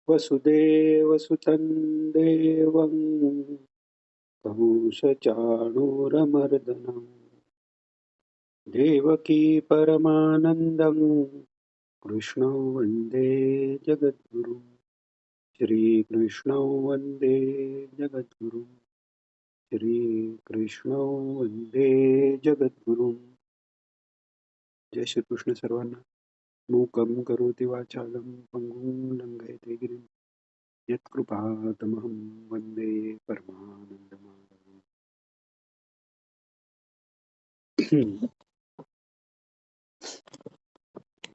वसुदेवसुतं देवं कंसचाणूरमर्दनं देवकी परमानन्दं कृष्णं वन्दे जगद्गुरुं श्रीकृष्णं वन्दे जगद्गुरुं श्रीकृष्णं वन्दे जगद्गुरुं. जय श्रीकृष्ण सर्वांना. मूकं करोति वाचालं पङ्गुं लङ्घयते गिरिं यत्कृपातमहं वन्दे परमानन्दमाधवम्.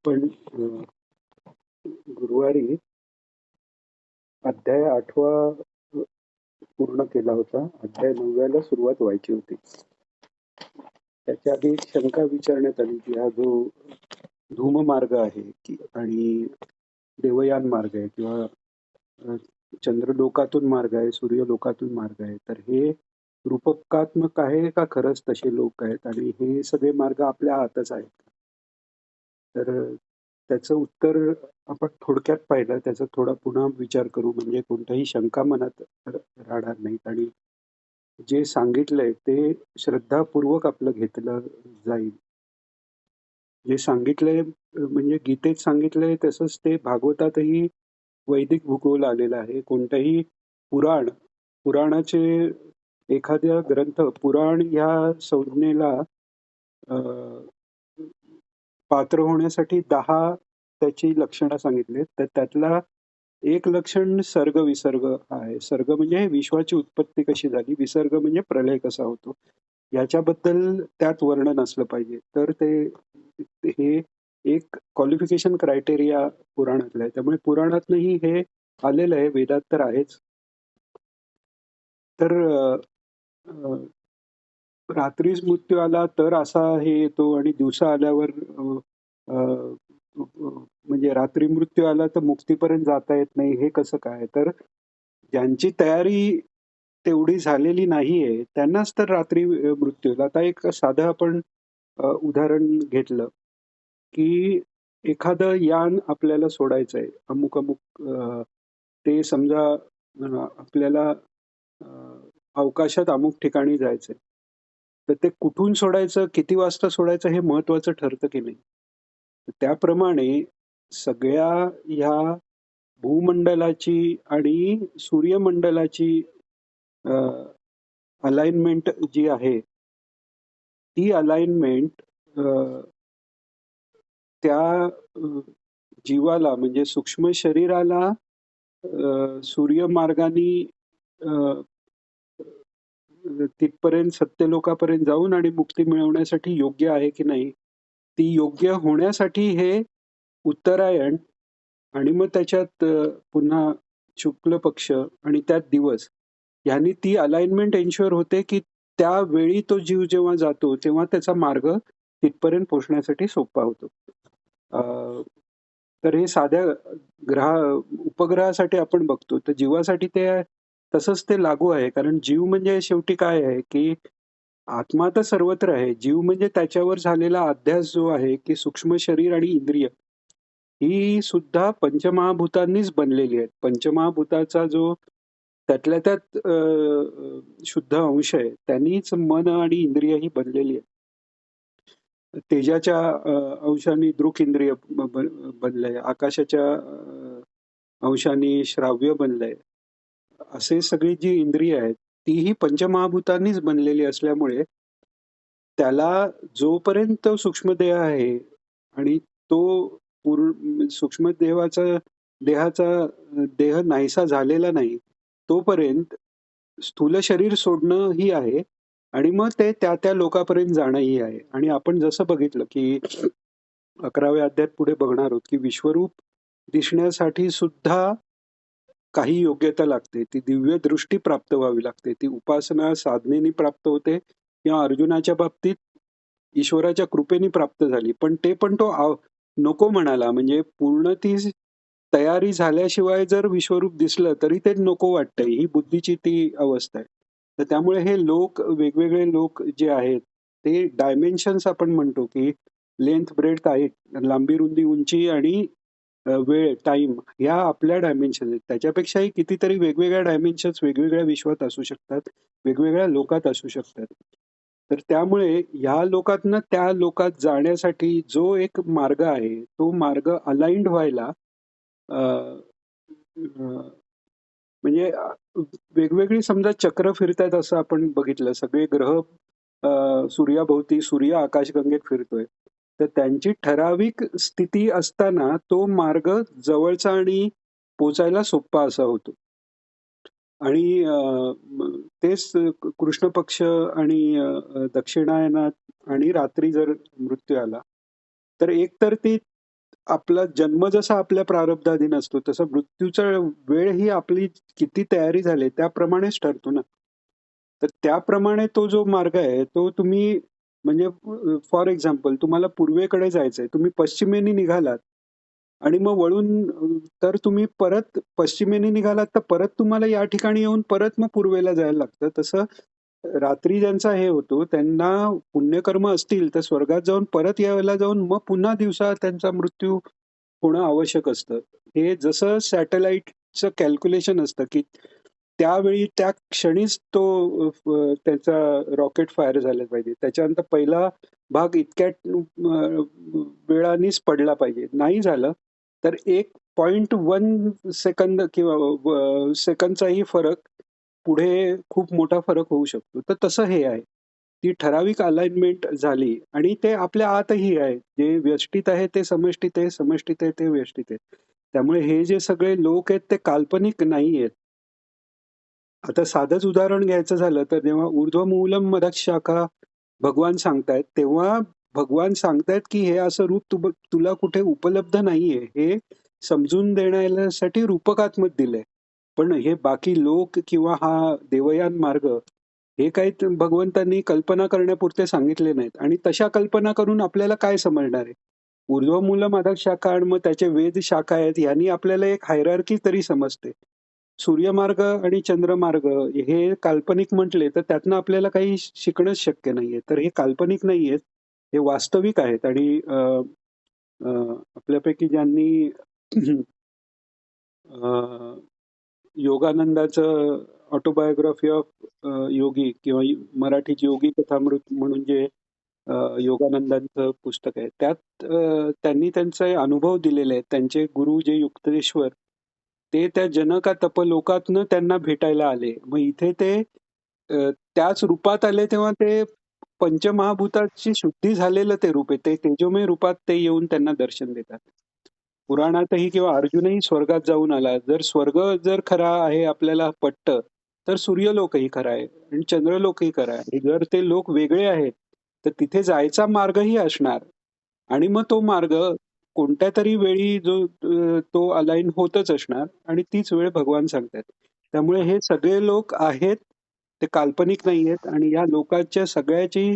पण गुरुवारी अध्याय 8वा पूर्ण केला होता. अध्याय 9व्याला सुरुवात व्हायची होती. त्याच्या आधी एक शंका विचारण्यात आली की हा जो धूम मार्ग आहे की आणि देवयान मार्ग आहे किंवा अ, चंद्रलोकातून मार्ग आहे, सूर्यलोकातून मार्ग आहे, तर हे रूपकात्मक आहे का खरंच तसे लोक आहेत आणि हे सगळे मार्ग आपल्या हातच आहेत का? तर त्याचं उत्तर आपण थोडक्यात पाहिलं. त्याचा थोडा पुन्हा विचार करू म्हणजे कोणत्याही शंका मनात राहणार नाहीत आणि जे सांगितलंय ते श्रद्धापूर्वक आपलं घेतलं जाईल. जे सांगितलंय म्हणजे गीतेत सांगितलंय तसंच ते भागवतातही वैदिक भूगोल आलेला आहे. कोणतंही पुराण, पुराणाचे एखाद्या ग्रंथ, पुराण ह्या संज्ञेला अ, पात्र होण्यासाठी 10 त्याची लक्षणं सांगितलीत. तर त्यातला एक लक्षण सर्ग विसर्ग आहे. सर्ग म्हणजे विश्वाची उत्पत्ती कशी झाली, विसर्ग म्हणजे प्रलय कसा होतो. याच्याबद्दल त्यात वर्णन असलं पाहिजे. तर हे एक क्वालिफिकेशन क्रायटेरिया पुराणातलं आहे. त्यामुळे पुराणातनंही हे आलेलं आहे, वेदात तर आहेच. तर अ, रात्रीच मृत्यू आला तर असा हे येतो आणि दिवसा आल्यावर अ, अ, म्हणजे रात्री मृत्यू आला तर मुक्तीपर्यंत जाता येत नाही, हे कसं काय? तर ज्यांची तयारी तेवढी झालेली नाहीये त्यांनाच तर रात्री मृत्यू होईल. आता एक साधं आपण उदाहरण घेतलं की एखादं यान आपल्याला सोडायचंय अमुक अमुक ते समजा आपल्याला अ, अवकाशात अमुक ठिकाणी जायचंय. तर ते कुठून सोडायचं, किती वाजता सोडायचं हे महत्वाचं ठरतं की नाही. तर त्याप्रमाणे सगळ्या ह्या भूमंडलाची आणि सूर्यमंडलाची अलाइनमेंट जी आहे, ती अलाइनमेंट त्या जीवाला म्हणजे सूक्ष्म शरीराला सूर्यमार्गाने अ, तिथपर्यंत सत्यलोकापर्यंत जाऊन आणि मुक्ती मिळवण्यासाठी योग्य आहे की नाही, ती योग्य होण्यासाठी हे उत्तरायण आणि मग त्याच्यात पुन्हा शुक्ल पक्ष आणि त्यात दिवस ह्यांनी ती अलाइनमेंट एन्श्युअर होते की त्यावेळी तो जीव जेव्हा जातो तेव्हा त्याचा मार्ग तिथपर्यंत पोहोचण्यासाठी सोपा होतो. अ, तर हे साध्या ग्रहा उपग्रहासाठी आपण बघतो तर जीवासाठी ते तसंच ते लागू आहे. कारण जीव म्हणजे शेवटी काय आहे की आत्मा तर सर्वत्र आहे. जीव म्हणजे त्याच्यावर झालेला अध्यास जो आहे की सूक्ष्म शरीर आणि इंद्रिय ही सुद्धा पंचमहाभूतांनीच बनलेली आहेत. पंचमहाभूताचा जो त्यातल्या त्यात शुद्ध अंश आहे त्यांनीच मन आणि इंद्रिय ही बनलेली आहेत. तेजाच्या अंशाने दृक इंद्रिय बनलंय, आकाशाच्या अंशाने श्राव्य बनलंय. असे सगळी जी इंद्रिय आहेत तीही पंचमहाभूतांनीच बनलेली असल्यामुळे त्याला जोपर्यंत सूक्ष्मदेह आहे आणि तो सूक्ष्म देहाचा देह नाहीसा झालेला नाही तोपर्यंत स्थूल शरीर सोडणं ही आहे आणि मग ते त्या त्या लोकापर्यंत जाणंही आहे. आणि आपण जसं बघितलं की 11व्या अध्यायात पुढे बघणार आहोत की विश्वरूप दिसण्यासाठी सुद्धा काही योग्यता लागते. ती दिव्य दृष्टी प्राप्त व्हावी लागते. ती उपासना साधनेने प्राप्त होते किंवा अर्जुनाच्या बाबतीत ईश्वराच्या कृपेने प्राप्त झाली. पण ते पण तो नको म्हणाला. म्हणजे पूर्ण ती तयारी झाल्याशिवाय जर विश्वरूप दिसलं तरी ते नको वाटतंय. ही बुद्धीची ती अवस्था आहे. तर त्यामुळे हे लोक वेगवेगळे लोक जे आहेत ते डायमेन्शन्स आपण म्हणतो की लेंथ, ब्रेड्थ, हाईट, लांबी, रुंदी, उंची आणि वेळ, टाइम ह्या आपल्या डायमेन्शन आहेत. त्याच्यापेक्षाही कितीतरी वेगवेगळ्या डायमेन्शन्स वेगवेगळ्या विश्वात असू शकतात, वेगवेगळ्या लोकात असू शकतात. तर त्यामुळे ह्या लोकातनं त्या लोकात जाण्यासाठी जो एक मार्ग आहे, तो मार्ग अलाइन्ड व्हायला अ, अ, म्हणजे वेगवेगळी समजा चक्र फिरतायत असं आपण बघितलं. सगळे ग्रह सूर्याभोवती, सूर्य आकाशगंगेत फिरतोय. तर त्यांची ठराविक स्थिती असताना तो मार्ग जवळचा आणि पोचायला सोप्पा असा होतो. आणि तेच कृष्ण पक्ष आणि दक्षिणायनात आणि रात्री जर मृत्यू आला, तर एकतर ती आपला जन्म जसा आपल्या प्रारब्धाधीन असतो, तसा मृत्यूचा वेळ ही आपली किती तयारी झाली त्याप्रमाणेच ठरतो ना. तर त्याप्रमाणे तो जो मार्ग आहे, तो तुम्ही म्हणजे फॉर एक्झाम्पल तुम्हाला पूर्वेकडे जायचंय. तुम्ही पश्चिमेने निघालात आणि मग वळून तर तुम्ही परत पश्चिमेने निघालात, तर परत तुम्हाला या ठिकाणी येऊन परत मग पूर्वेला जायला लागतं. तसं रात्री ज्यांचा हे होतो, त्यांना पुण्यकर्म असतील, तर स्वर्गात जाऊन परत यायला जाऊन मग पुन्हा दिवसा त्यांचा मृत्यू होणं आवश्यक असतं. हे जसं सॅटेलाइटचं कॅल्क्युलेशन असतं, की त्यावेळी त्या क्षणीच तो त्याचा रॉकेट फायर झाला पाहिजे. त्याच्यानंतर पहिला भाग इतक्या वेळानेच पडला पाहिजे. नाही झालं तर 1.1 सेकंद किंवा सेकंदचाही फरक पुढे खूप मोठा फरक होऊ शकतो. तर तसं हे आहे. ती ठराविक अलाइनमेंट झाली आणि ते आपल्या आतही आहे. जे व्यष्टीत आहे ते समष्टीत आहे, समष्टीत आहे ते व्यष्टीत आहे. त्यामुळे हे जे सगळे लोक आहेत ते काल्पनिक नाहीयेत. आता साधंच उदाहरण घ्यायचं झालं तर जेव्हा ऊर्ध्वमूलम मदशाखा भगवान सांगतायत, तेव्हा भगवान सांगतायत की हे असं रूप तुला कुठे उपलब्ध नाहीये. हे समजून देण्यासाठी रूपकात्मक दिलंय. पण हे बाकी लोक किंवा हा देवयान मार्ग हे काही भगवंतांनी कल्पना करण्यापुरते सांगितले नाहीत. आणि तशा कल्पना करून आपल्याला काय समजणार आहे? ऊर्ध्वमूलम अधःशाखा आणि मग त्याचे वेद शाखा आहेत, यांनी आपल्याला एक हायरार्की तरी समजते. सूर्यमार्ग आणि चंद्रमार्ग हे काल्पनिक म्हटले तर त्यातनं आपल्याला काही शिकणंच शक्य नाहीये. तर हे काल्पनिक नाहीयेत. हे वास्तविक आहेत आणि अ, आपल्यापैकी ज्यांनी अ, योगानंदाचं ऑटोबायोग्राफी ऑफ योगी किंवा मराठीत योगी कथामृत म्हणून जे योगानंदांचं पुस्तक आहे. त्यात त्यांनी त्यांचे अनुभव दिलेले आहेत. त्यांचे गुरु जे युक्तेश्वर, ते त्या जनका तपलोकातनं त्यांना भेटायला आले. मग इथे ते त्याच रूपात आले तेव्हा ते पंचमहाभूताची शुद्धी झालेलं ते रूप आहे. ते तेजोमय रूपात ते येऊन त्यांना दर्शन देतात. पुराणातही किंवा अर्जुनही स्वर्गात जाऊन आला. जर स्वर्ग जर खरा आहे आपल्याला पटतं, तर सूर्यलोकही खरा आहे आणि चंद्रलोकही खरा आहे. आणि जर ते लोक वेगळे आहेत, तर तिथे जायचा मार्गही असणार. आणि मग तो मार्ग कोणत्यातरी वेळी तो अलाईन होतच असणार आणि तीच वेळ भगवान सांगतात. त्यामुळे हे सगळे लोक आहेत, ते काल्पनिक नाहीयेत आणि या लोकांच्या सगळ्याची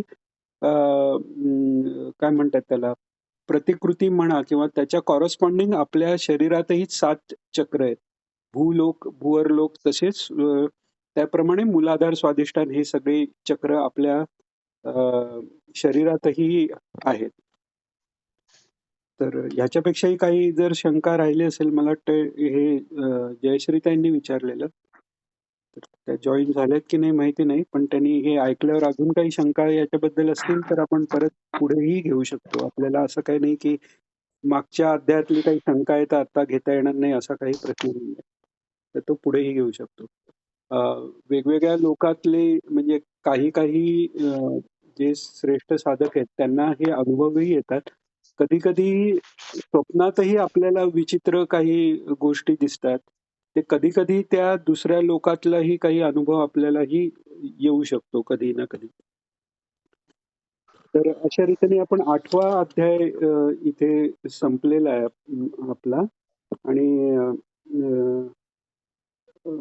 काय म्हणतात त्याला, प्रतिकृती म्हणा किंवा त्याच्या कॉरस्पॉन्डिंग आपल्या शरीरातही 7 चक्र आहेत. भूलोक, भुवरलोक तसेच त्याप्रमाणे मूलाधार, स्वाधिष्ठान हे सगळे चक्र आपल्या शरीरातही आहेत. तर ह्याच्यापेक्षाही काही जर शंका राहिली असेल, मला वाटतं हे जयश्रीताईंनी विचारलेलं. तर त्या जॉईन झाल्यात की नाही माहिती नाही, पण त्यांनी हे ऐकल्यावर अजून काही शंका याच्याबद्दल असतील तर आपण परत पुढेही घेऊ शकतो. आपल्याला असं काही नाही की मागच्या अध्यायातली काही शंका आहे तर आता घेता येणार नाही असा काही प्रश्न नाहीये. तर तो पुढेही घेऊ शकतो. वेगवेगळ्या लोकातले म्हणजे काही काही जे श्रेष्ठ साधक आहेत त्यांना हे अनुभवही येतात. कधी-कधी स्वप्नातही आपल्याला विचित्र काही गोष्टी दिसतात. ते कधी-कधी त्या दुसऱ्या लोकातलाही काही अनुभव आपल्यालाही येऊ शकतो कधी ना कधी. तर अशा रीतीने आपण 8वा अध्याय इथे संपलेला आहे आपला. आणि अ, अ,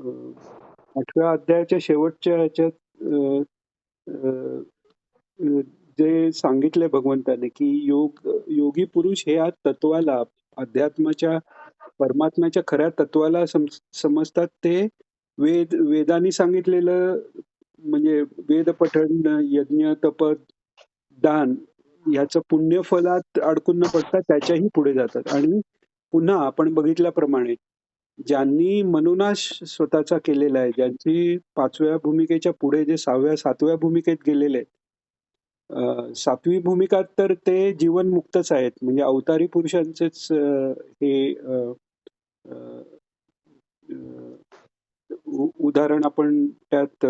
8व्या अध्यायाच्या शेवटच्या ह्याच्यात अ, अ, अ, जे सांगितलंय भगवंताने की योगी पुरुष हे या तत्वाला, अध्यात्माच्या, परमात्म्याच्या खऱ्या तत्वाला समजतात. ते वेदांनी सांगितलेलं म्हणजे वेद पठण, यज्ञ, तप, दान ह्याचं पुण्यफलात अडकून न पडता त्याच्याही पुढे जातात आणि पुन्हा आपण बघितल्याप्रमाणे ज्यांनी मनोनाश स्वतःचा केलेला आहे, ज्यांची 5व्या भूमिकेच्या पुढे जे 6व्या 7व्या भूमिकेत गेलेले आहेत. 7वी भूमिकात तर ते जीवनमुक्तच आहेत. म्हणजे अवतारी पुरुषांचेच हे अ, अ, उदाहरण आपण त्यात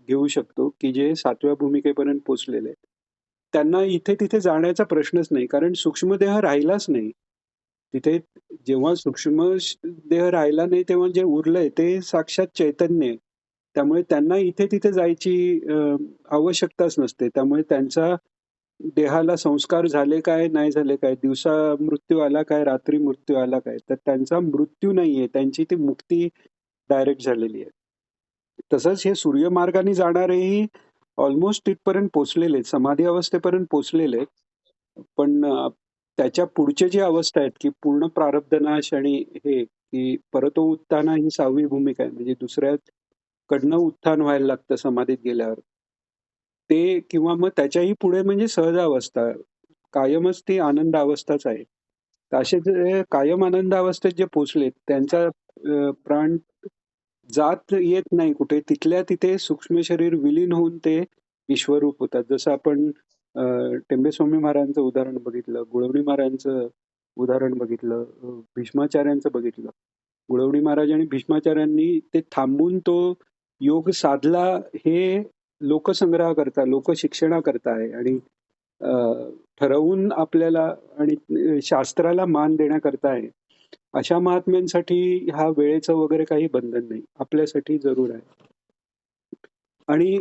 घेऊ शकतो, की जे 7व्या भूमिकेपर्यंत पोहोचलेले आहेत. त्यांना इथे-तिथे जाण्याचा प्रश्नच नाही. कारण सूक्ष्मदेह राहिलाच नाही. तिथे जेव्हा देह राहिला नाही, तेव्हा जे उरलंय ते साक्षात चैतन्य आहे. त्यामुळे त्यांना इथे-तिथे जायची आवश्यकताच नसते. त्यामुळे त्यांचा देहाला संस्कार झाले काय, नाही झाले काय, दिवसा मृत्यू आला काय, रात्री मृत्यू आला काय, तर त्यांचा मृत्यू नाहीये. त्यांची ती मुक्ती डायरेक्ट झालेली आहे. तसंच हे सूर्यमार्गाने जाणारेही ऑलमोस्ट तिथपर्यंत पोहोचलेले आहेत. समाधी अवस्थेपर्यंत पोहोचलेले आहेत. पण त्याच्या पुढची जी अवस्था आहेत, की पूर्ण प्रारब्धनाश आणि हे, की परतो उत्थाना ही 6वी भूमिका आहे. म्हणजे दुसऱ्याकडनं उत्थान व्हायला लागतं समाधीत गेल्यावर. ते किंवा मग त्याच्याही पुढे म्हणजे सहजावस्था. कायमच ती आनंद अवस्थाच आहे. तर असे जे कायम आनंद अवस्थेत जे पोहोचलेत, त्यांचा प्राण जात येत नाही कुठे. तिथल्या तिथे सूक्ष्म शरीर विलीन होऊन ते ईश्वररूप होतात. जसं आपण अ, टेंबेस्वामी महाराजांचं उदाहरण बघितलं, गुळवणी महाराजांचं उदाहरण बघितलं, भीष्माचार्यांचं बघितलं. गुळवणी महाराज आणि भीष्माचार्यांनी ते थांबून तो योग साधला, हे लोकसंग्रहाकरता, लोकशिक्षणाकरता आहे आणि अ, ठरवून आपल्याला आणि शास्त्राला मान देण्याकरता आहे. अशा महात्म्यांसाठी हा वेळेचं वगैरे काही बंधन नाही. आपल्यासाठी जरूर आहे. आणि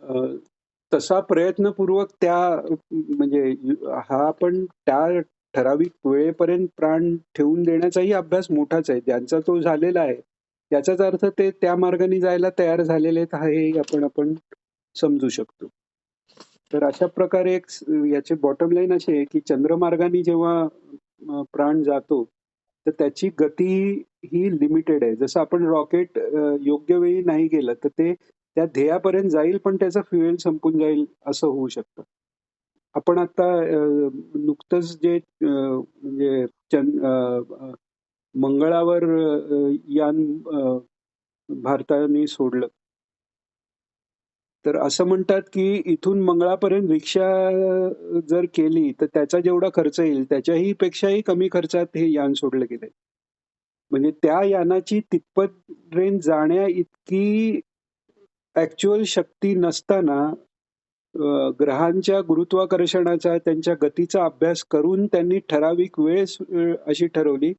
अ, तसा प्रयत्नपूर्वक त्या म्हणजे हा आपण त्या ठराविक वेळेपर्यंत प्राण ठेवून देण्याचाही अभ्यास मोठाच आहे. ज्यांचा तो झालेला आहे, याचाच अर्थ ते त्या मार्गाने जायला तयार झालेले आहेत, हे आपण आपण समजू शकतो. तर अशा प्रकारे याची बॉटम लाईन अशी आहे, की चंद्रमार्गाने जेव्हा प्राण जातो, तर त्याची गती ही लिमिटेड आहे. जसं आपण रॉकेट योग्य वेळी नाही गेलं, तर ते त्या ध्येयापर्यंत जाईल, पण त्याचं फ्युएल संपून जाईल, असं होऊ शकतं. आपण आता नुकतंच जे म्हणजे मंगळावर यान भारताने सोडलं. तर असं म्हणतात, की इथून मंगळापर्यंत रिक्षा जर केली, तर त्याचा जेवढा खर्च येईल, त्याच्याही पेक्षाही कमी खर्चात हे यान सोडलं गेलंय. म्हणजे त्या यानाची तितपत रेंज जाण्याइतकी ॲक्चुअल शक्ती नसताना ग्रहांच्या गुरुत्वाकर्षणाचा, त्यांच्या गतीचा अभ्यास करून त्यांनी ठराविक वेळ अशी ठरवली,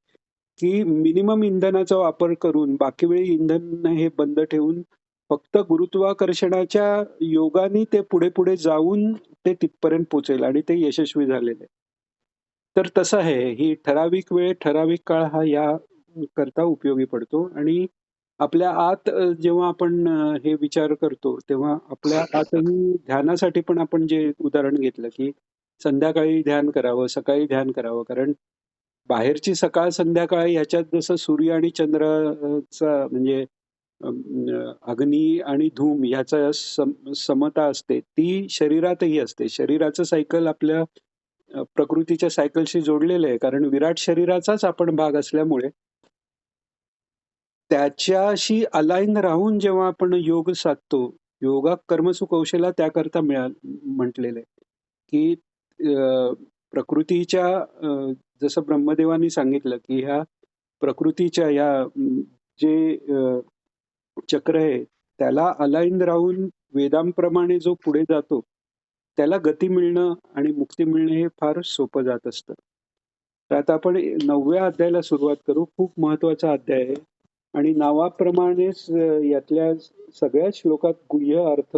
की मिनिमम इंधनाचा वापर करून बाकी वेळी इंधन हे बंद ठेवून फक्त गुरुत्वाकर्षणाच्या योगाने ते पुढे-पुढे जाऊन ते तिथपर्यंत पोहोचेल आणि ते यशस्वी झालेलं आहे. तर तसं आहे. ही ठराविक वेळ, ठराविक काळ हा या करता उपयोगी पडतो आणि आपल्या आत जेव्हा आपण हे विचार करतो, तेव्हा आपल्या आतही ध्यानासाठी पण आपण जे उदाहरण घेतलं, की संध्याकाळी ध्यान करावं, सकाळी ध्यान करावं. कारण बाहेरची सकाळ संध्याकाळ ह्याच्यात जसं सूर्य आणि चंद्राचा म्हणजे अग्नी आणि धूम ह्याचा समता असते, ती शरीरातही असते. शरीराचं सायकल आपल्या प्रकृतीच्या सायकलशी जोडलेलं आहे. कारण विराट शरीराचाच आपण भाग असल्यामुळे त्याच्याशी अलाईन राहून जेव्हा आपण योग साधतो, योगा कर्मसु कौशला त्याकरता म्हटलेलं आहे, की प्रकृतीच्या जसं ब्रह्मदेवानी सांगितलं, की ह्या प्रकृतीच्या ह्या जे चक्र आहे, त्याला अलाईन राहून वेदांप्रमाणे जो पुढे जातो, त्याला गती मिळणं आणि मुक्ती मिळणं हे फार सोपं जात असतं. तर आता आपण 9व्या अध्यायाला सुरुवात करू. खूप महत्वाचा अध्याय आहे आणि नावाप्रमाणेच यातल्या सगळ्याच श्लोकात गुह्य अर्थ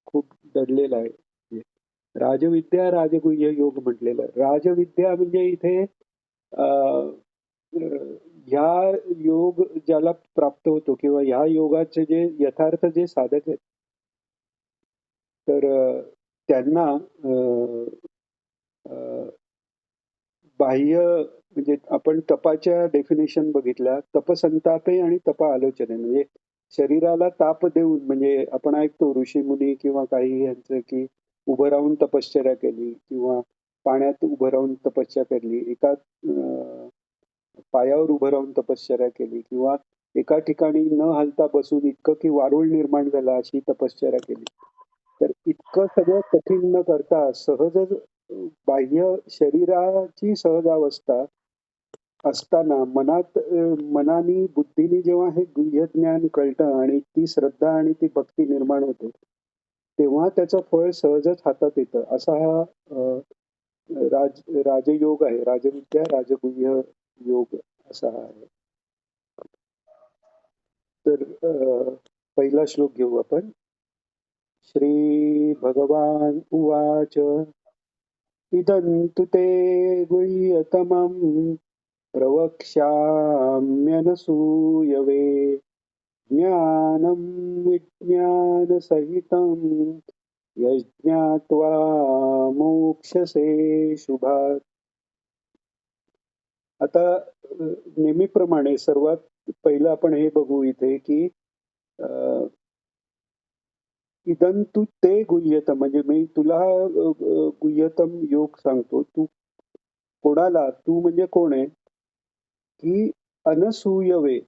खूप दडलेला आहे. म्हणजे राजविद्या, राजगुह्य योग म्हटलेलं आहे. राजविद्या म्हणजे इथे अ, ह्या योग ज्याला प्राप्त होतो किंवा ह्या योगाचे जे यथार्थ जे साधक आहेत, तर त्यांना अ, बाह्य म्हणजे आपण तपाच्या डेफिनेशन बघितल्या. तपसंतापे आणि तप आलोचने म्हणजे शरीराला ताप देऊन म्हणजे आपण ऐकतो ऋषीमुनी किंवा काही यांचं, की उभं राहून तपश्चर्या केली किंवा पाण्यात उभं राहून तपस्या केली. एका पायावर उभं राहून तपश्चर्या केली किंवा एका ठिकाणी न हलता बसून इतकं की वारूळ निर्माण झालं अशी तपश्चर्या केली. तर इतकं सगळं कठीण न करता सहजच बाह्य शरीराची सहज अवस्था असताना मनाने, बुद्धीने जेव्हा हे गुह्य ज्ञान कळतं आणि ती श्रद्धा आणि ती भक्ती निर्माण होते, तेव्हा त्याचं फळ सहजच हातात येतं. असा हा राजयोग आहे. राजविद्या, राजगुह्य योग असा हा आहे. तर पहिला श्लोक घेऊ आपण. श्री भगवान उवाच इदं तु ते गुह्यतमं प्रवक्ष्याम्यनसूयवे ज्ञानं विज्ञानसहितं यज्ञात्वा मोक्षसे शुभात्. आता नेहमीप्रमाणे सर्वात पहिलं आपण हे बघू इथे की अ, इदं तु ते गुह्यतम म्हणजे मी तुला गुह्यतम योग सांगतो. तू कोणाला तू म्हणजे कोण आहे? की अनसूयवे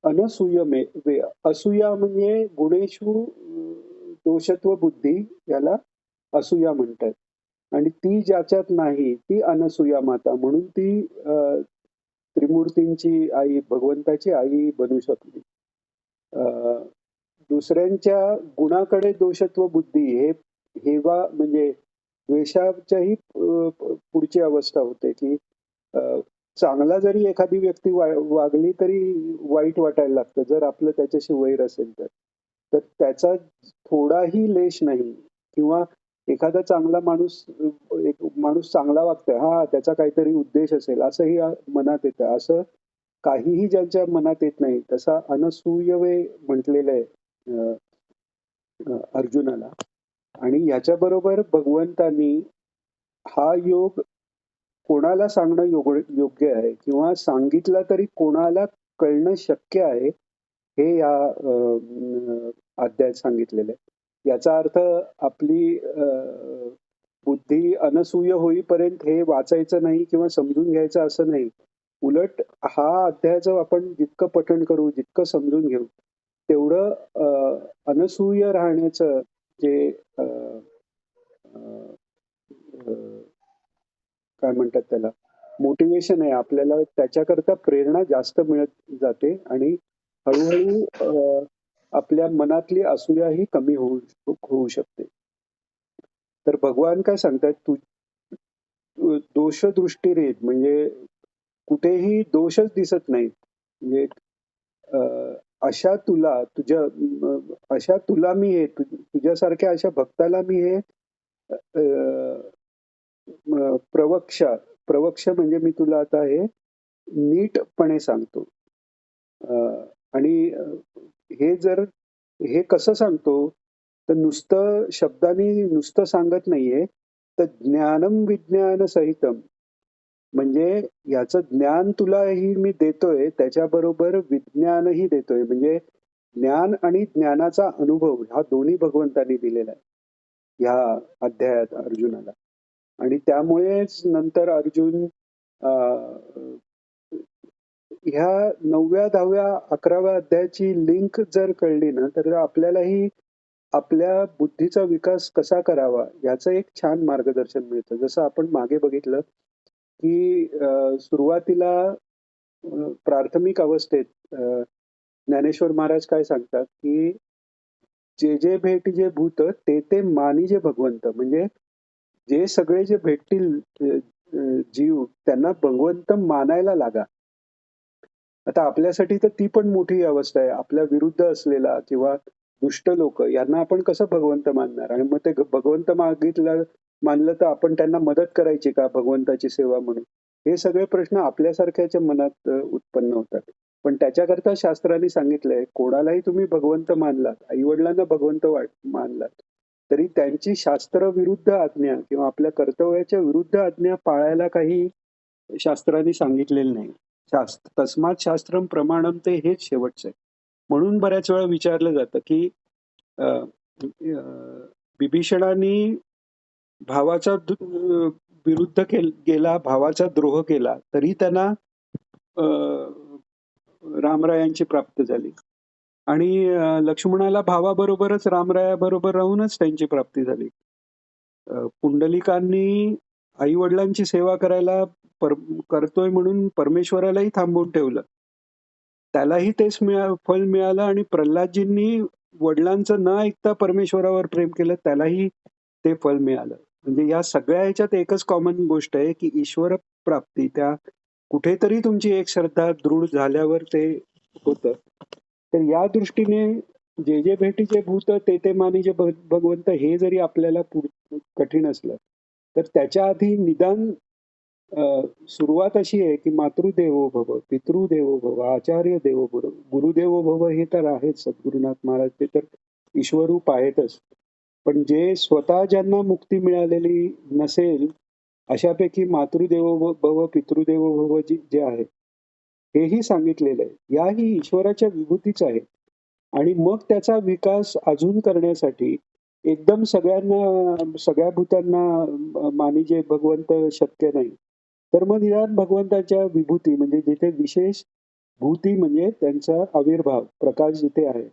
अनसूयमे वे असूया म्हणजे गुणेषु दोषत्व बुद्धी याला असूया म्हणतात. आणि ती ज्याच्यात नाही ती अनसूया माता म्हणून ती त्रिमूर्तींची आई, भगवंताची आई बनू शकली. अ, दुसऱ्यांच्या गुणाकडे दोषत्व बुद्धी हे हेवा म्हणजे द्वेषाच्याही पुढची अवस्था होते, की अ, चांगला जरी एखादी व्यक्ती वागली तरी वाईट वाटायला लागतं, जर आपलं त्याच्याशी वैर असेल तर. तर त्याचा थोडाही लेश नाही किंवा एखादा चांगला माणूस एक माणूस चांगला वागतोय, हां, त्याचा काहीतरी उद्देश असेल असंही मनात येतं. असं काहीही ज्यांच्या मनात येत नाही, तसा अनसूयवे म्हटलेलं आहे अ, अर्जुनाला. आणि ह्याच्याबरोबर भगवंतांनी हा योग कोणाला सांगणं योग्य आहे किंवा सांगितलं तरी कोणाला कळणं शक्य आहे, हे या अध्यायात सांगितलेलं आहे. याचा अर्थ आपली बुद्धी अनसूय होईपर्यंत हे वाचायचं नाही किंवा समजून घ्यायचं असं नाही. उलट हा अध्यायाचं आपण जितकं पठण करू, जितकं समजून घेऊ, तेवढं अनसूय राहण्याचं जे अ, अ, अ, काय म्हणतात त्याला मोटिवेशन आहे आपल्याला त्याच्याकरता प्रेरणा जास्त मिळत जाते आणि हळूहळू आपल्या मनातली असूया ही कमी होऊ होऊ शकते. तर भगवान काय सांगतात तू दोषदृष्टीरहित म्हणजे कुठेही दोषच दिसत नाही. म्हणजे अ, अशा तुला तुझ्या अशा तुला मी हे तुझ्यासारख्या अशा भक्ताला मी हे प्रवक्ष्या प्रवक्ष्य म्हणजे मी तुला आता हे नीटपणे सांगतो. अ, आणि हे जर हे कसं सांगतो, तर नुसतं शब्दांनी नुसतं सांगत नाहीये, तर ज्ञानम विज्ञान सहितम म्हणजे याचं ज्ञान तुलाही मी देतोय, त्याच्याबरोबर विज्ञानही देतोय. म्हणजे ज्ञान आणि ज्ञानाचा अनुभव हा दोन्ही भगवंतांनी दिलेला आहे, ह्या अध्यायात अर्जुनाला. आणि त्यामुळेच नंतर अर्जुन अ, ह्या 9व्या, 10व्या, 11व्या अध्यायाची लिंक जर कळली ना, तर आपल्यालाही आपल्या बुद्धीचा विकास कसा करावा याचं एक छान मार्गदर्शन मिळतं. जसं आपण मागे बघितलं, की सुरुवातीला प्राथमिक अवस्थेत ज्ञानेश्वर महाराज काय सांगतात, की "जे भेटी जे भूत, ते मानिजे भगवंत." म्हणजे जे सगळे जे भेटतील अ, अ, जीव त्यांना भगवंत मानायला लागा. आता आपल्यासाठी तर ती पण मोठी अवस्था आहे. आपल्या विरुद्ध असलेला किंवा दुष्ट लोकं यांना आपण कसं भगवंत मानणार? आणि मग ते भगवंत मानलं तर आपण त्यांना मदत करायची का भगवंताची सेवा म्हणून? हे सगळे प्रश्न आपल्यासारख्याच्या मनात उत्पन्न होतात. पण त्याच्याकरता शास्त्रांनी सांगितलंय, कोणालाही तुम्ही भगवंत मानलात, आई-वडिलांना भगवंत मानलात, तरी त्यांची शास्त्रविरुद्ध आज्ञा किंवा आपल्या कर्तव्याच्या विरुद्ध आज्ञा पाळायला काही शास्त्रांनी सांगितलेलं नाही. तस्मात् शास्त्रम प्रमाणम ते हेच शेवटचं आहे. म्हणून बऱ्याच वेळा विचारलं जातं, की अ, बिभीषणाने भावाचा विरुद्ध गेला, भावाचा द्रोह केला, तरी त्यांना रामरायांची प्राप्त झाली. आणि लक्ष्मणाला भावाबरोबरच रामरायाबरोबर राहूनच त्यांची प्राप्ती झाली. पुंडलिकांनी आई-वडिलांची सेवा करायला करतोय म्हणून परमेश्वरालाही थांबवून ठेवलं. त्यालाही तेच फळ मिळालं आणि प्रल्हादजींनी वडिलांचं न ऐकता परमेश्वरावर प्रेम केलं, त्यालाही ते फळ मिळालं. म्हणजे या सगळ्या ह्याच्यात एकच कॉमन गोष्ट आहे, की ईश्वर प्राप्ती त्या कुठेतरी तुमची एक श्रद्धा दृढ झाल्यावर ते होतं. तर या दृष्टीने जे भेटीचे भूत ते मानीचे भगवंत हे जरी आपल्याला कठीण असलं, तर त्याच्या आधी निदान सुरुवात अशी आहे, की मातृदेवो भव, पितृदेवो भव, आचार्य देवो भव, गुरुदेवो भव हे तर आहेच. सद्गुरुनाथ महाराज ते तर ईश्वरूप आहेतच. पण जे स्वतः ज्यांना मुक्ती मिळालेली नसेल, अशापैकी मातृदेवो भव, पितृदेवो भव जे आहे, हेही सांगितलेलं आहे. याही ईश्वराच्या विभूतीच आहेत. आणि मग त्याचा विकास अजून करण्यासाठी एकदम सगळ्या भूतांना मानिजे भगवंत शक्य नाही. तर मग निदान भगवंताच्या विभूती म्हणजे जिथे विशेष भूती म्हणजे त्यांचा आविर्भाव, प्रकाश जिथे आहे,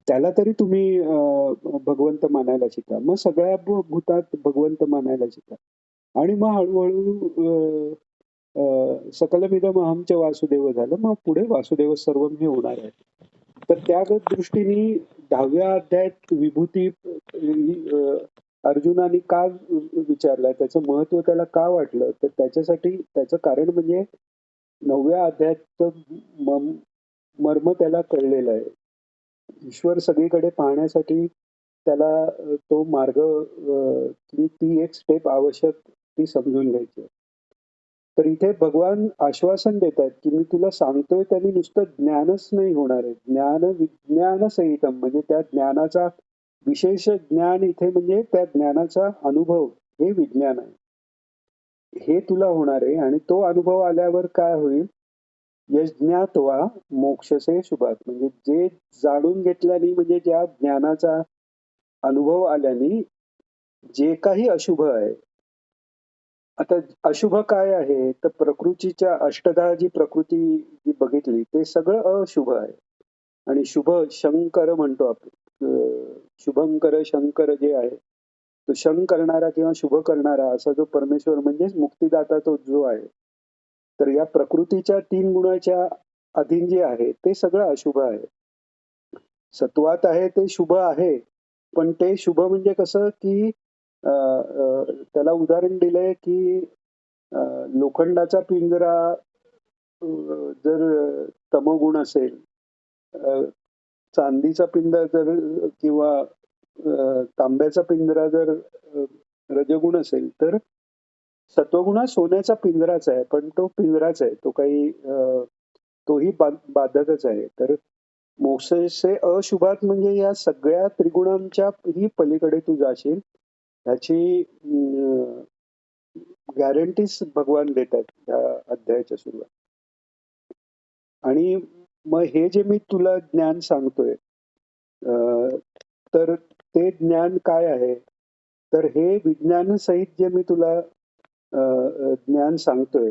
त्याला तरी तुम्ही भगवंत मानायला शिका. मग सगळ्या भूतात भगवंत मानायला शिका. आणि मग हळूहळू सकलमिदं अहंच वासुदेव झालं. मग पुढे वासुदेव सर्वम हे होणार आहे. तर त्या दृष्टीने 10व्या अध्यायात विभूती अर्जुनाने का विचारलाय, त्याचं महत्व त्याला का वाटलं, तर त्याच्यासाठी त्याचं कारण म्हणजे 9व्या अध्यायाचं मर्म त्याला कळलेलं आहे. ईश्वर सगळीकडे पाहण्यासाठी त्याला तो मार्ग ती एक स्टेप आवश्यक ती समजून घ्यायची. तर इथे भगवान आश्वासन देतात, की मी तुला सांगतोय त्यांनी नुसतं ज्ञानच नाही होणार आहे. ज्ञान विज्ञान सहितम म्हणजे त्या ज्ञानाचा विशेष ज्ञान इथे म्हणजे त्या ज्ञानाचा अनुभव हे विज्ञान आहे. हे तुला होणार आहे आणि तो अनुभव आल्यावर काय होईल? यज्ञात्वा मोक्षसे शुभात म्हणजे जे जाणून घेतल्याने म्हणजे ज्या ज्ञानाचा अनुभव आल्याने जे काही अशुभ आहे. आता अशुभ काय आहे? तर प्रकृतीच्या अष्टधा जी प्रकृती जी बघितली ते सगळं अशुभ आहे. आणि शुभ शंकर म्हणतो आपण. शुभंकर शंकर जे आहे, तो शंक करणारा किंवा शुभ करणारा असा जो परमेश्वर म्हणजेच मुक्तिदाता तो जो आहे. तर या प्रकृतीच्या 3 गुणाच्या अधीन जे आहे ते सगळं अशुभ आहे. सत्वात आहे ते शुभ आहे, पण ते शुभ म्हणजे कसं, की त्याला उदाहरण दिलंय, की लोखंडाचा पिंजरा जर तमोगुण असेल, चांदीचा पिंजरा जर किंवा तांब्याचा पिंजरा जर रजगुण असेल, तर सत्वगुणा सोन्याचा पिंजराच आहे, पण तो पिंजराच आहे. तो काही तोही बाधकच आहे. तर मोक्षसे अशुभात म्हणजे या सगळ्या त्रिगुणांच्या ही पलीकडे तू जाशील ह्याची गॅरंटीज भगवान देतात या अध्यायाच्या सुरुवात. आणि मग हे जे मी तुला ज्ञान सांगतोय, तर ते ज्ञान काय आहे? तर हे विज्ञान सहित जे मी तुला ज्ञान सांगतोय,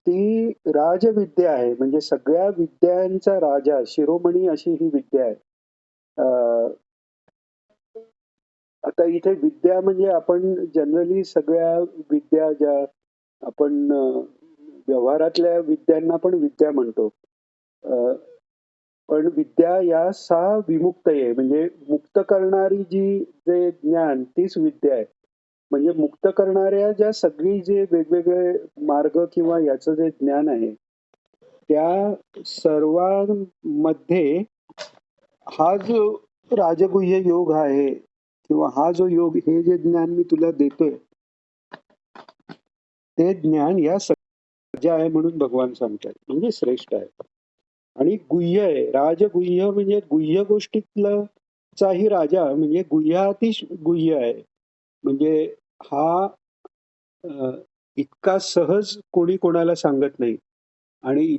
ती राजविद्या आहे. म्हणजे सगळ्या विद्यांचा राजा, शिरोमणी अशी ही विद्या आहे. आता इथे विद्या म्हणजे आपण जनरली सगळ्या विद्या ज्या आपण व्यवहारातल्या विद्यांना पण विद्या म्हणतो. पण विद्या या 6 विमुक्त आहे. म्हणजे मुक्त करणारी जे ज्ञान तीच विद्या आहे. म्हणजे मुक्त करणाऱ्या ज्या सगळी जे वेगवेगळे मार्ग किंवा याचं जे ज्ञान आहे, त्या सर्वांमध्ये हा जो राजगुह्य योग आहे किंवा हा जो योग हे जे ज्ञान मी तुला देतोय, ते ज्ञान या सगळ्या आहे म्हणून भगवान सांगतात. म्हणजे श्रेष्ठ आहे. आणि गुह्य आहे. राजगुह्य म्हणजे गुह्य गोष्टीतला चाही राजा म्हणजे गुह्यातिश गुह्य आहे. म्हणजे हा इतका सहज कोणी कोणाला सांगत नाही. आणि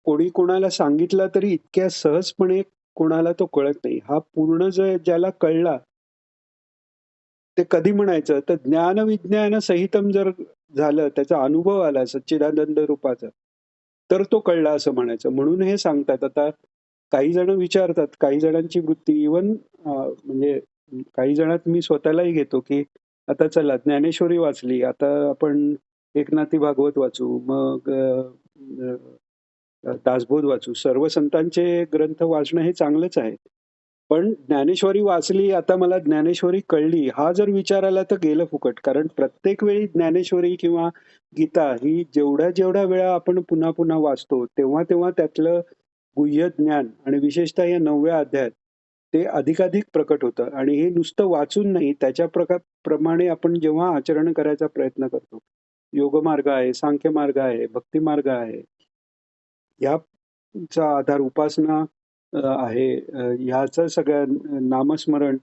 कोणी कोणाला सांगितला तरी इतक्या सहजपणे कोणाला तो कळत नाही. हा पूर्ण ज्याला कळला, ते कधी म्हणायचं तर ज्ञान विज्ञान सहितम जर झालं, त्याचा अनुभव आला सच्चिदानंद रूपाचा, तर तो कळला असं म्हणायचं. म्हणून हे सांगतात. आता काही जण विचारतात, काही जणांची वृत्ती इव्हन म्हणजे काही जणात मी स्वतःलाही घेतो, की आता चला ज्ञानेश्वरी वाचली, आता आपण एकनाथी भागवत वाचू, मग दासबोध वाचू. सर्व संतांचे ग्रंथ वाचणं हे चांगलंच आहे. पण ज्ञानेश्वरी वाचली, आता मला ज्ञानेश्वरी कळली, हा जर विचार आला तर गेलं फुकट. कारण प्रत्येक वेळी ज्ञानेश्वरी किंवा गीता ही जेवढ्या वेळा आपण पुन्हा वाचतो, तेव्हा त्यातलं गुह्य ज्ञान आणि विशेषतः या 9व्या अध्यायात ते अधिकाधिक प्रकट होतं आणि हे नुसतं वाचून नाही, त्याच्या प्रमाणे आपण जेव्हा आचरण करायचा प्रयत्न करतो. योगमार्ग आहे, सांख्यमार्ग आहे, भक्तिमार्ग आहे. ह्याचा आधार उपासना आहे. ह्याचं सगळ्या नामस्मरण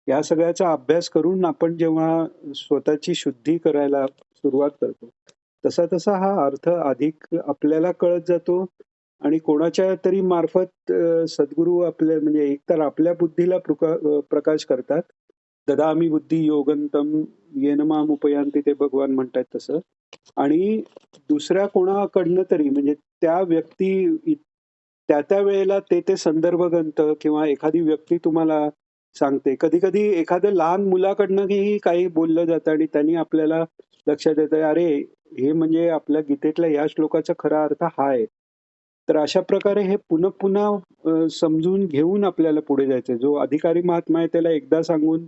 या सगळ्याचा अभ्यास करून आपण जेव्हा स्वतःची शुद्धी करायला सुरुवात करतो, तसा हा अर्थ अधिक आपल्याला कळत जातो आणि कोणाच्या तरी मार्फत सद्गुरू आपल्या म्हणजे एकतर आपल्या बुद्धीला प्रकाश करतात. ददामि बुद्धी योगंतम येन माम उपयांती ते भगवान म्हणतायत तसं. आणि दुसऱ्या कोणाकडनं तरी म्हणजे त्या व्यक्ती त्या वेळेला ते संदर्भ ग्रंथ किंवा एखादी व्यक्ती तुम्हाला सांगते. कधी-कधी एखाद्या लहान मुलाकडनंही काही बोललं जातं आणि त्यांनी आपल्याला लक्षात येतं, "अरे, हे म्हणजे आपल्या गीतेतल्या ह्या श्लोकाचा खरा अर्थ हा आहे." तर अशा प्रकारे हे पुन्हा समजून घेऊन आपल्याला पुढे जायचंय. जो अधिकारी महात्मा आहे त्याला एकदा सांगून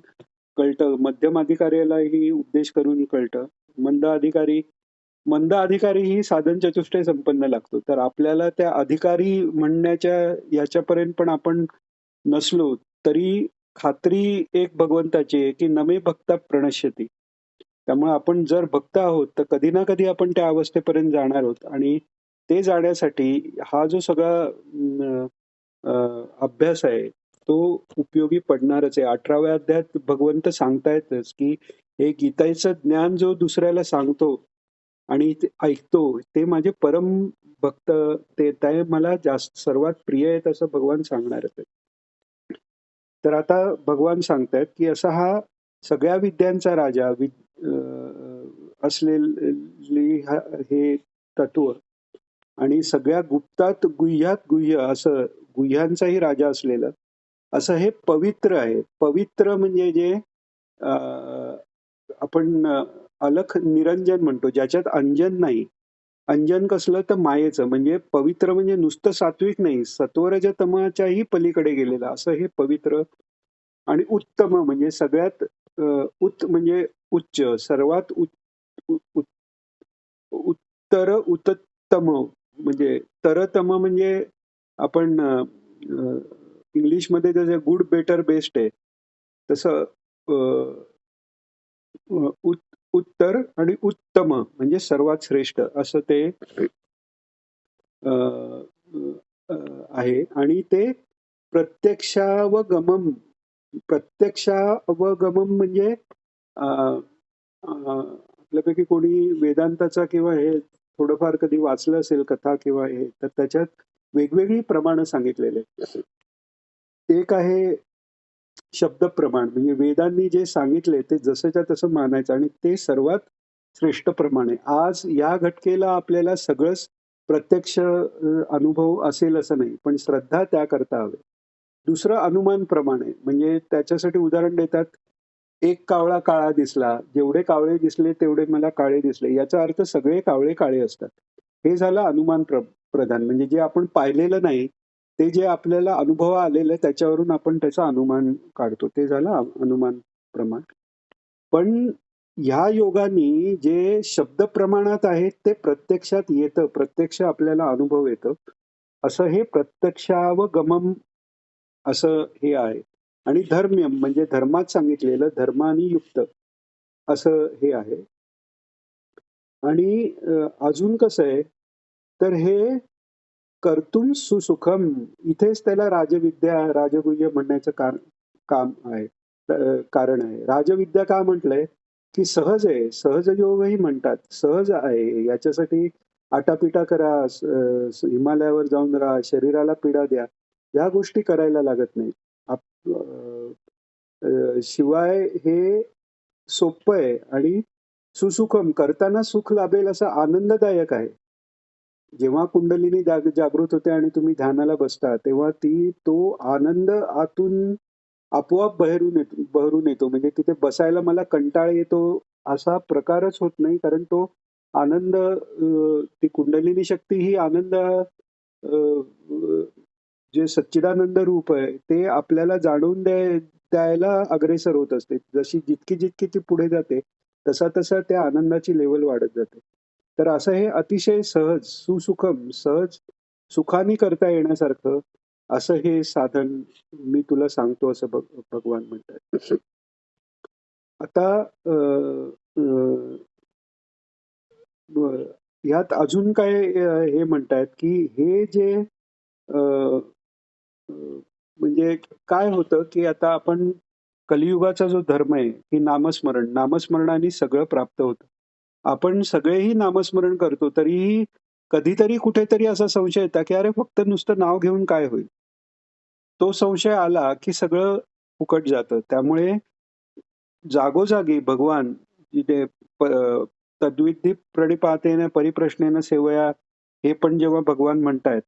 कळतं. मध्यम अधिकाऱ्यालाही उपदेश करून कळतं. मंद अधिकारीही साधन चतुष्टय संपन्न लागतो. तर आपल्याला त्या अधिकारी म्हणण्याच्या याच्यापर्यंत पण आपण नसलो तरी खात्री एक भगवंताची आहे, की "न मे भक्ता प्रणश्यति." त्यामुळे आपण जर भक्त आहोत, तर कधी ना कधी आपण त्या अवस्थेपर्यंत जाणार आहोत आणि ते जाण्यासाठी हा जो सगळा अभ्यास आहे, तो उपयोगी पडणारच आहे. 18व्या अध्यायात भगवंत सांगतायतच, की हे गीतेचं ज्ञान जो दुसऱ्याला सांगतो आणि ते ऐकतो, ते माझे परम भक्त ते मला जास्त सर्वात प्रिय आहेत असं भगवान सांगणारच आहेत. तर आता भगवान सांगतायत, की असा हा सगळ्या विद्यांचा राजा असलेली हे तत्व आणि सगळ्या गुप्तात गुह्यात गुह्य असं गुह्यांचाही राजा असलेलं असं हे पवित्र आहे. पवित्र म्हणजे जे आपण अलख निरंजन म्हणतो, ज्याच्यात अंजन नाही. अंजन कसलं तर मायेचं. म्हणजे पवित्र म्हणजे नुसतं सात्विक नाही, सत्वरजतमाच्याही पलीकडे गेलेलं असं हे पवित्र आणि उत्तम म्हणजे सगळ्यात म्हणजे उच्च, सर्वात उत्तर उत्तम म्हणजे तरतम म्हणजे आपण इंग्लिशमध्ये जसं गुड, बेटर, बेस्ट आहे. तसं अ, उत्तर आणि उत्तम म्हणजे सर्वात श्रेष्ठ असं ते अ, अ, आहे आणि ते प्रत्यक्षावगमम प्रत्यक्षावगमम म्हणजे अ, अ, आपल्यापैकी कोणी वेदांताचा किंवा हे थोडंफार कधी वाचलं असेल कथा किंवा हे तर त्याच्यात वेगवेगळी प्रमाणं सांगितलेले आहेत. एक आहे शब्द प्रमाण म्हणजे वेदांनी जे सांगितले ते जसंच्या तसं मानायचं आणि ते सर्वात श्रेष्ठ प्रमाण आहे. आज या घटकेला आपल्याला सगळंच प्रत्यक्ष अनुभव असेल असं नाही, पण श्रद्धा त्याकरता हवी. दुसरं अनुमान प्रमाण आहे. म्हणजे त्याच्यासाठी उदाहरण देतात, "एक कावळा काळा दिसला, जेवढे कावळे दिसले तेवढे मला काळे दिसले." याचा अर्थ सगळे कावळे काळे असतात. हे झालं अनुमान प्रधान म्हणजे जे आपण पाहिलेलं नाही, ते जे आपल्याला अनुभव आलेलं आहे त्याच्यावरून आपण त्याचा अनुमान काढतो. ते झालं अनुमान प्रमाण. पण ह्या योगानी जे शब्द प्रमाणात आहेत ते प्रत्यक्षात येतं. प्रत्यक्ष आपल्याला अनुभव येतो. असं हे प्रत्यक्षावगमन असं हे आहे. आणि धर्म्यम म्हणजे धर्मात सांगितलेलं धर्मानी युक्त असं हे आहे. आणि अजून कसं आहे, तर हे कर्तुम सुसुखम इथेच त्याला राजविद्या, राजगुह्य म्हणण्याचं काम आहे. कारण आहे. राजविद्या का म्हटलंय, की सहज आहे. सहज योगही म्हणतात. सहज आहे. याच्यासाठी आटापिटा करा, हिमालयावर जाऊन राहा, शरीराला पीडा द्या. या गोष्टी करायला लागत नाहीत. शिवाय हे सोपं आहे आणि सुसुखम करताना सुख लाभेल असं आनंददायक आहे. जेव्हा कुंडलिनी जागृत होते आणि तुम्ही ध्यानाला बसता, तेव्हा तो आनंद आतून आपोआप बहरून येतो. म्हणजे तिथे बसायला मला कंटाळा येतो असा प्रकारच होत नाही. कारण तो आनंद ती कुंडलिनी शक्ती ही आनंद जे सच्चिदानंद रूप आहे, ते आपल्याला जाणवून द्यायला अग्रेसर होत असते. जितकी ती पुढे जाते, तसा त्या आनंदाची लेव्हल वाढत जाते. तर असं हे अतिशय सहज, सुसुखम, सहज सुखाने करता येण्यासारखं असं हे साधन मी तुला सांगतो असं भगवान म्हणतात. आता अ, अ, ब- यात अजून काय हे म्हणतायत की हे जे अ, अ, म्हणजे काय होतं की आता आपण कलियुगाचा जो धर्म आहे की नामस्मरणाने सगळं प्राप्त होतं. आपण सगळेही नामस्मरण करतो तरीही कधीतरी कुठेतरी असा संशय येतो की अरे फक्त नुसतं नाव घेऊन काय होईल. तो संशय आला की सगळं फुकट जातं. त्यामुळे जागोजागी भगवान जिथे तद्विधी प्रणिपातेन परिप्रश्नेन सेवया हे पण जेव्हा भगवान म्हणतायत,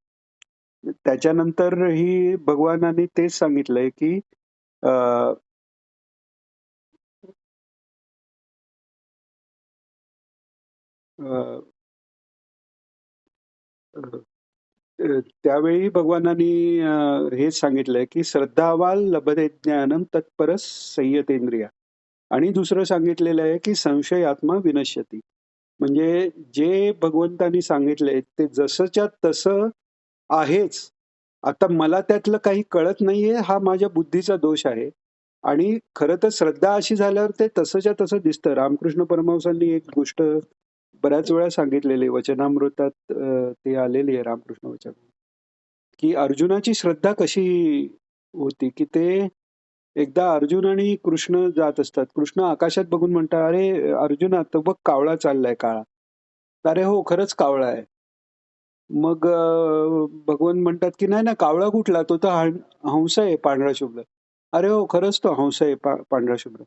त्याच्यानंतरही भगवानांनी तेच सांगितलंय की अ, अ, अ, त्यावेळी भगवानांनी हेच सांगितलंय की श्रद्धावाल लभते ज्ञानम तत्परस संयतेंद्रिया. आणि दुसरं सांगितलेलं आहे की संशयात्मा विनश्यती. म्हणजे जे भगवंतांनी सांगितलंय ते जसंच्या तसं आहेच. आता मला त्यातलं काही कळत नाहीये, हा माझ्या बुद्धीचा दोष आहे. आणि खरं तर श्रद्धा अशी झाल्यावर ते तसंच्या तसं दिसतं. रामकृष्ण परमहंसांनी एक गोष्ट बऱ्याच वेळा सांगितलेली आहे. वचनामृतात ते आलेली आहे रामकृष्ण वचन. की अर्जुनाची श्रद्धा कशी होती, की ते एकदा अर्जुन आणि कृष्ण जात असतात. कृष्ण आकाशात बघून म्हणतात, "अरे अर्जुना, तो बघ कावळा चाललाय काळा." "अरे हो, खरंच कावळा आहे." मग भगवान म्हणतात, की "नाही ना, कावळा कुठला? तो तर हंस आहे पांढरा शुभ्र." "अरे हो, खरंच तो हंस आहे पांढरा शुभ्र."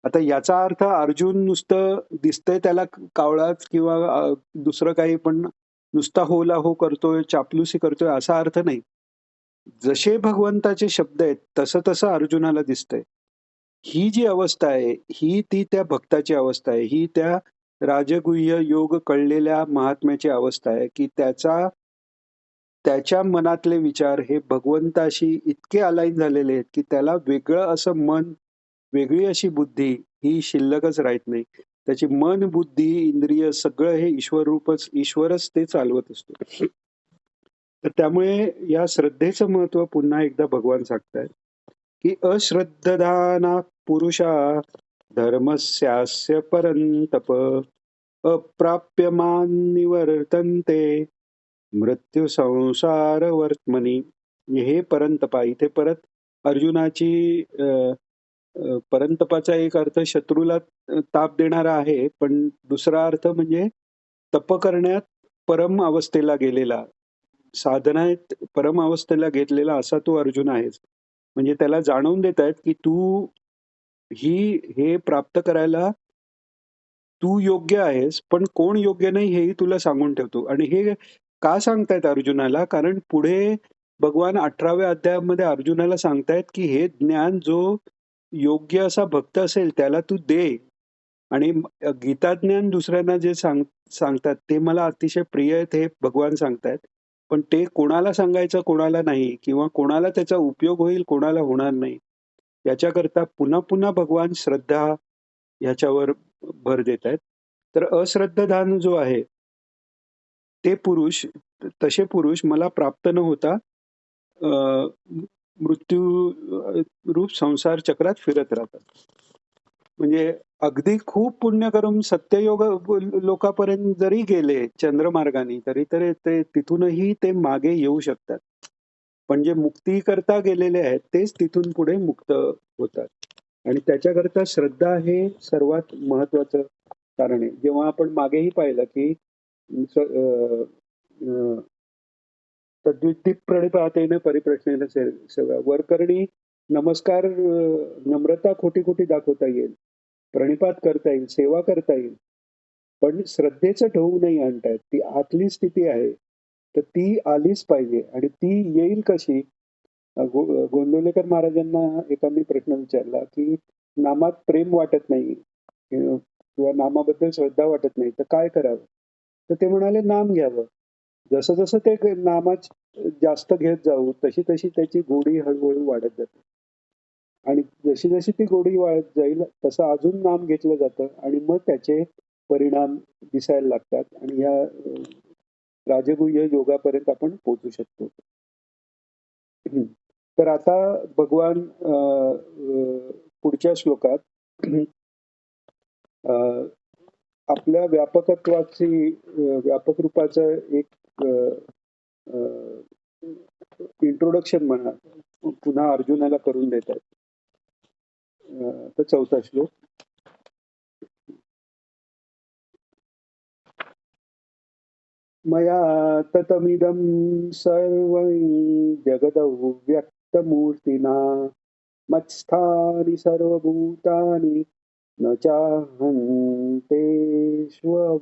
आता याचा अर्थ अर्जुन नुसतं दिसतंय त्याला कावळाच किंवा दुसरं काही पण नुसता हो ला हो करतोय, चापलुसी करतोय असा अर्थ नाही. जसे भगवंताचे शब्द आहेत, तसं अर्जुनाला दिसतंय. ही जी अवस्था आहे, ही ती त्या भक्ताची अवस्था आहे. ही त्या राजगुह्य योग कळलेल्या महात्म्याची अवस्था आहे, की त्याच्या मनातले विचार हे भगवंताशी इतके अलाईन झालेले आहेत, की त्याला वेगळं असं मन, वेगळी अशी बुद्धी ही शिल्लकच राहत नाही. त्याची मन, बुद्धी, इंद्रिय सगळं हे ईश्वरच ते चालवत असतो. तर त्यामुळे या श्रद्धेचं महत्व पुन्हा एकदा भगवान सांगतायत, की अश्रद्धदाना पुरुषा धर्मस्यास्य परंतप अप्राप्यमान निवर्तन्ते मृत्यू संसार वर्तमनी. हे परंतपा इथे परत अर्जुनाची परंतपाचा एक अर्थ शत्रूला ताप देणारा आहे, पण दुसरा अर्थ म्हणजे तप करण्यात परम अवस्थेला गेलेला, साधनात परम अवस्थेला घेतलेला असा तो अर्जुन आहेच. म्हणजे त्याला जाणवून देत आहेत की हे प्राप्त करायला तू योग्य आहेस, पण कोण योग्य नाही हेही तुला सांगून ठेवतो. आणि हे का सांगतायत अर्जुनाला? कारण पुढे भगवान 18व्या अध्यायामध्ये अर्जुनाला सांगतायत, की हे ज्ञान जो योग्य असा भक्त असेल त्याला तू दे. आणि गीताज्ञान दुसऱ्यांना जे सांगतात ते मला अतिशय प्रिय आहेत हे भगवान सांगतायत. पण ते कोणाला सांगायचं, कोणाला नाही किंवा कोणाला त्याचा उपयोग होईल, कोणाला होणार नाही. याच्याकरता पुन्हा भगवान श्रद्धा ह्याच्यावर भर देत आहेत. तर अश्रद्धान जो आहे, ते तसे पुरुष मला प्राप्त न होता अ, मृत्यू रूप संसार चक्रात फिरत राहतात. म्हणजे अगदी खूप पुण्य करून सत्ययोग लोकापर्यंत जरी गेले चंद्रमार्गाने, तरी तर ते तिथूनही ते मागे येऊ शकतात. पण जे मुक्तीकरता गेलेले आहेत, तेच तिथून पुढे मुक्त होतात. आणि त्याच्याकरता श्रद्धा हे सर्वात महत्वाचं कारण आहे. जेव्हा आपण मागेही पाहिलं, की अ, अ, तद्विती प्रणिपातेन परिप्रश्नेन सेवा. वरकरणी नमस्कार नम्रता खोटी-खोटी दाखवता येईल. प्रणिपात करता येईल, सेवा करता येईल. पण श्रद्धेचं ढोंग नाही आणतायत. ती आतली स्थिती आहे. तर ती आलीच पाहिजे आणि ती येईल कशी? गोंदवलेकर महाराजांना एकाने प्रश्न विचारला, की नामात प्रेम वाटत नाही किंवा नामाबद्दल श्रद्धा वाटत नाही, तर काय करावं? तर ते म्हणाले, नाम घ्यावं. जसं-जसं ते नामात जास्त घेत जाऊ, तशी-तशी त्याची गोडी हळू वाढत जाते. आणि जशी-जशी ती गोडी वाढत जाईल, तसं अजून नाम घेतलं जातं आणि मग त्याचे परिणाम दिसायला लागतात आणि या राजगुह्य योगापर्यंत आपण पोहोचू शकतो. हं. तर आता भगवान पुढच्या श्लोकात अ, आपल्या व्यापकत्वाची व्यापक रूपाचं एक इंट्रोडक्शन म्हणा, पुन्हा अर्जुनाला करून देत आहेत. तर 4था श्लोक. मया ततमिदं सर्वं जगदौ व्यक्तमूर्तिना मत्स्थानि सर्वभूतानि न चाहं तेष्वस्थितः.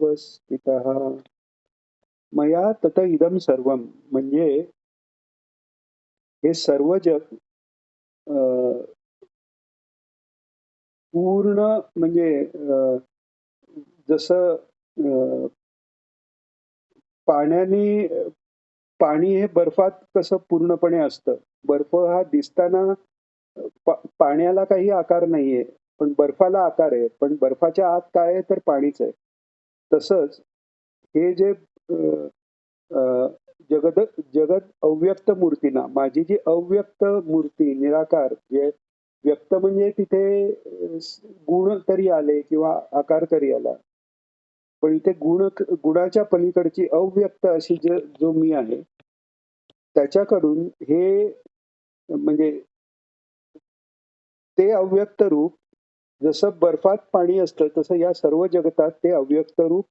मया तत इदं सर्वं म्हणजे हे सर्व जग पूर्ण म्हणजे जसं पाणी हे बर्फात कसं पूर्णपणे असतं. बर्फ हा दिसताना पाण्याला काही आकार नाहीये, पण बर्फाला आकार आहे. पण बर्फाच्या आत काय आहे तर पाणीच आहे. तसंच हे जे अ, अ, जगत अव्यक्त मूर्तीना, माझी जी अव्यक्त मूर्ती निराकार जे व्यक्त म्हणजे तिथे गुण तरी आले किंवा आकार तरी आला. पण इथे गुणाच्या पलीकडची अव्यक्त अशी जो मी आहे, त्याच्याकडून हे म्हणजे ते अव्यक्त रूप जसं बर्फात पाणी असतं, तसं या सर्व जगतात ते अव्यक्त रूप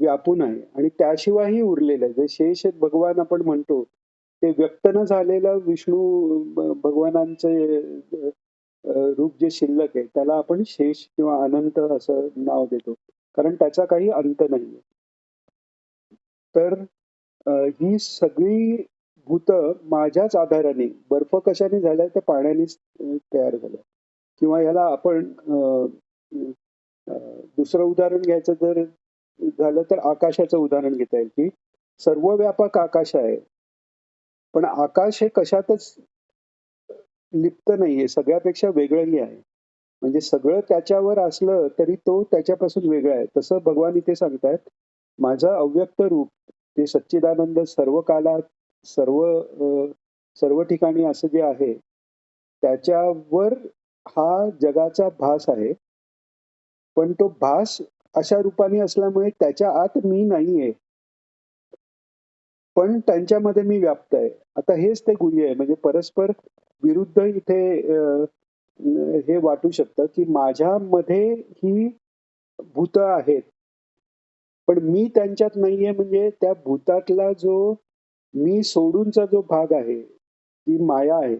व्यापून आहे आणि त्याशिवायही उरलेलं आहे. जे शेष भगवान आपण म्हणतो, ते व्यक्त न झालेलं विष्णू भगवानांचे रूप जे शिल्लक आहे, त्याला आपण शेष किंवा अनंत असं नाव देतो. कारण त्याचा काही अंत नाहीये. तर ही सगळी भूतं माझ्याच आधाराने, बर्फ कशाने झालाय तर पाण्यानेच तयार झालाय. किंवा याला आपण दुसरं उदाहरण घ्यायचं जर झालं तर आकाशाचं उदाहरण घेता येईल, की सर्वव्यापक आकाश आहे. पण आकाश हे कशातच लिप्त नाहीये, सगळ्यापेक्षा वेगळंही आहे. म्हणजे सगळं त्याच्यावर असलं तरी तो त्याच्यापासून वेगळा आहे. तसं भगवान इथे सांगतायत, माझं अव्यक्त रूप ते सच्चिदानंद सर्व काळात, सर्व ठिकाणी असं जे आहे, त्याच्यावर हा जगाचा भास आहे. पण तो भास अशा रूपाने असल्यामुळे त्याच्या आत मी नाहीये. पण त्यांच्यामध्ये मी व्याप्त आहे. आता हेच ते गुह्य आहे. म्हणजे परस्पर विरुद्ध इथे हे वाटू शकतं, की माझ्यामध्ये ही भूतं आहेत. पण मी त्यांच्यात नाहीये म्हणजे त्या भूतातला जो मी सोडूनचा जो भाग आहे, ती माया आहे.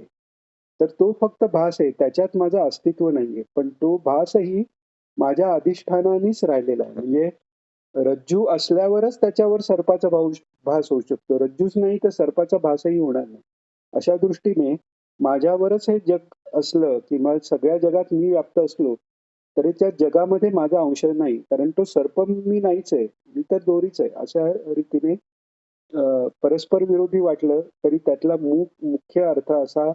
तर तो फक्त भास आहे. त्याच्यात माझं अस्तित्व नाहीये. पण तो भासही माझ्या अधिष्ठानानेच राहिलेला आहे. म्हणजे रज्जू असल्यावरच त्याच्यावर सर्पाचा भास होऊ शकतो. रज्जूच नाही तर सर्पाचा भासही होणार नाही. अशा दृष्टीने माझ्यावरच हे जग असलं किंवा सगळ्या जगात मी व्याप्त असलो, तरी त्या जगामध्ये माझा अंश नाही. कारण तो सर्प मी नाहीच आहे. मी तर दोरीच आहे. अशा रीतीने परस्पर विरोधी वाटलं तरी त्यातला मुख्य अर्थ असा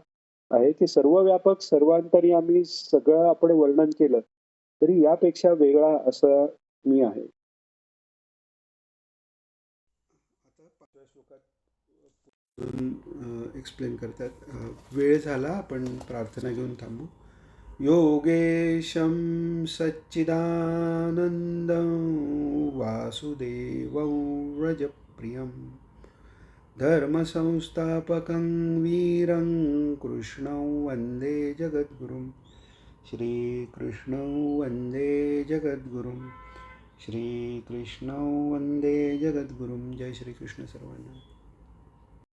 आहे, की सर्व व्यापक, सर्वांतर्यामी सगळं आपण वर्णन केलं, तरी यापेक्षा वेगळा असं मी आहे. आता 5व्या श्लोकात एक्सप्लेन करतात. वेळ झाला, आपण प्रार्थना घेऊन थांबू. योगेशं सच्चिदानन्दं वासुदेवं व्रजप्रियं धर्मसंस्थापकं वीरं कृष्णं वन्दे जगद्गुरुं. श्रीकृष्णं वन्दे जगद्गुरुं. श्रीकृष्णं वन्दे जगद्गुरुं. जय श्रीकृष्ण सर्वांना.